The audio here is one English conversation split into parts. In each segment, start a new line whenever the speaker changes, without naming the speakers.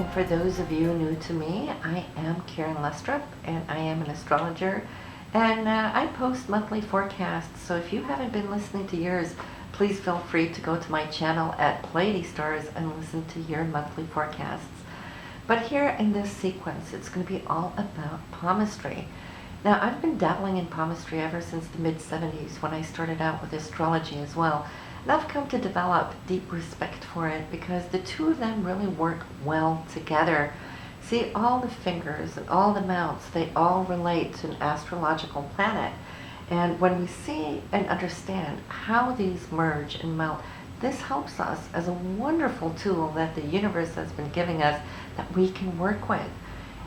and for those of you new to me, I am Karen Lustrup, and I am an astrologer, and I post monthly forecasts, so if you haven't been listening to yours, please feel free to go to my channel at Pleiades Stars and listen to your monthly forecasts. But here in this sequence, it's going to be all about palmistry. Now, I've been dabbling in palmistry ever since the mid-70s when I started out with astrology as well. And I've come to develop deep respect for it because the two of them really work well together. See, all the fingers and all the mounts, they all relate to an astrological planet. And when we see and understand how these merge and melt, this helps us as a wonderful tool that the universe has been giving us that we can work with.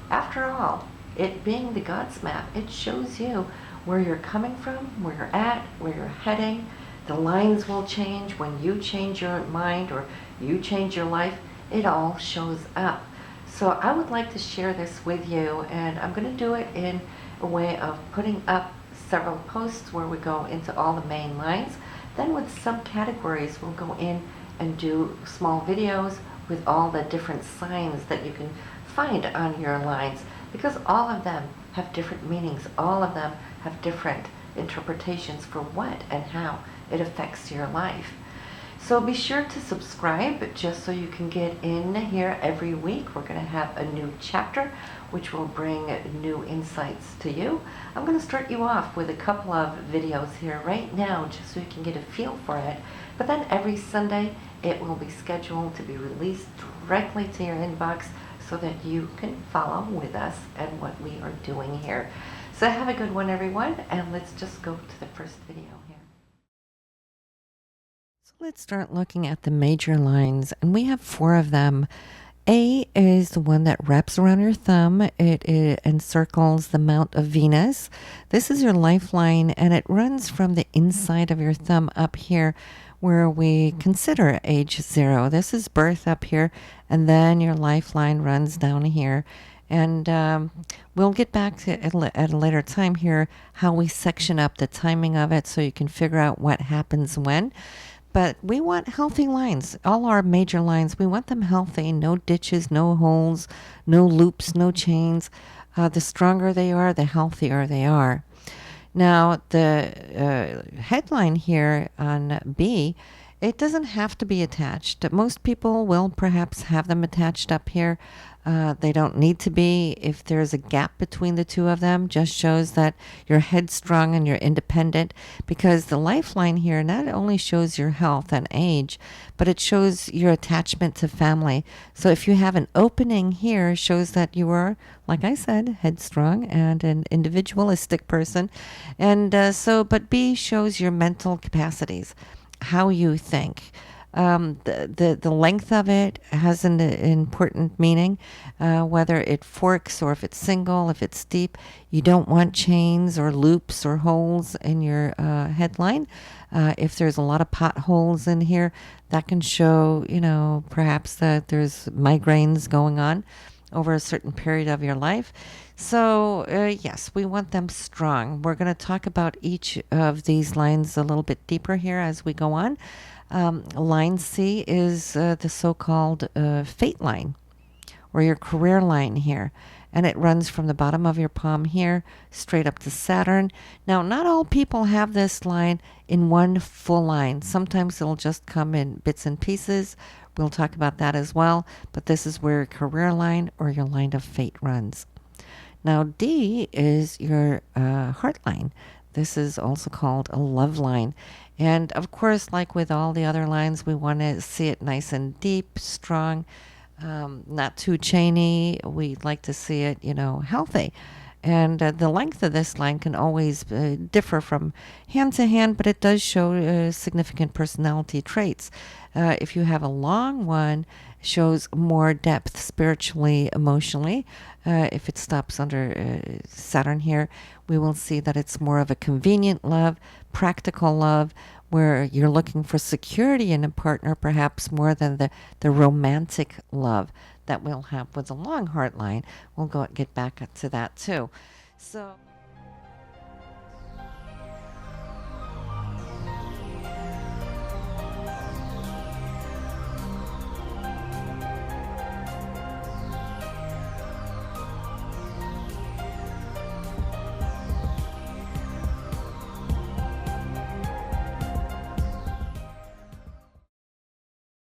After all, it being the God's map, it shows you where you're coming from, where you're at, where you're heading. The lines will change when you change your mind or you change your life. It all shows up. So I would like to share this with you, and I'm going to do it in a way of putting up several posts where we go into all the main lines. Then with some categories, we'll go in and do small videos with all the different signs that you can find on your lines, because all of them have different meanings. All of them have different interpretations for what and how it affects your life. So be sure to subscribe just so you can get in here every week. We're going to have a new chapter which will bring new insights to you. I'm going to start you off with a couple of videos here right now just so you can get a feel for it. But then every Sunday it will be scheduled to be released directly to your inbox so that you can follow with us and what we are doing here. So have a good one, everyone, and let's just go to the first video here. So let's start looking at the major lines, and we have 4 of them. A is the one that wraps around your thumb. It encircles the Mount of Venus. This is your lifeline, and it runs from the inside of your thumb up here where we consider age 0. This is birth up here, and then your lifeline runs down here. And we'll get back to at a later time here how we section up the timing of it so you can figure out what happens when. But we want healthy lines. All our major lines, we want them healthy. No ditches, no holes, no loops, no chains. The stronger they are, the healthier they are. Now, the headline here on B, it doesn't have to be attached. Most people will perhaps have them attached up here. They don't need to be. If there's a gap between the two of them, just shows that you're headstrong and you're independent, because the lifeline here not only shows your health and age, but it shows your attachment to family. So if you have an opening here, it shows that you are, like I said, headstrong and an individualistic person. And but B shows your mental capacities, how you think. The length of it has an important meaning, whether it forks or if it's single, if it's steep. You don't want chains or loops or holes in your headline. If there's a lot of potholes in here, that can show, perhaps that there's migraines going on over a certain period of your life. So yes, we want them strong. We're going to talk about each of these lines a little bit deeper here as we go on. Line C is the so-called fate line, or your career line here. And it runs from the bottom of your palm here straight up to Saturn. Now, not all people have this line in one full line. Sometimes it'll just come in bits and pieces. We'll talk about that as well. But this is where your career line or your line of fate runs. Now, D is your heart line. This is also called a love line. And of course, like with all the other lines, we want to see it nice and deep, strong, not too chainy. We like to see it, healthy. And the length of this line can always differ from hand to hand, but it does show significant personality traits. If you have a long one, shows more depth spiritually, emotionally. If it stops under Saturn here, we will see that it's more of a convenient love, practical love, where you're looking for security in a partner, perhaps more than the romantic love that we'll have with a long heart line. We'll get back to that too. So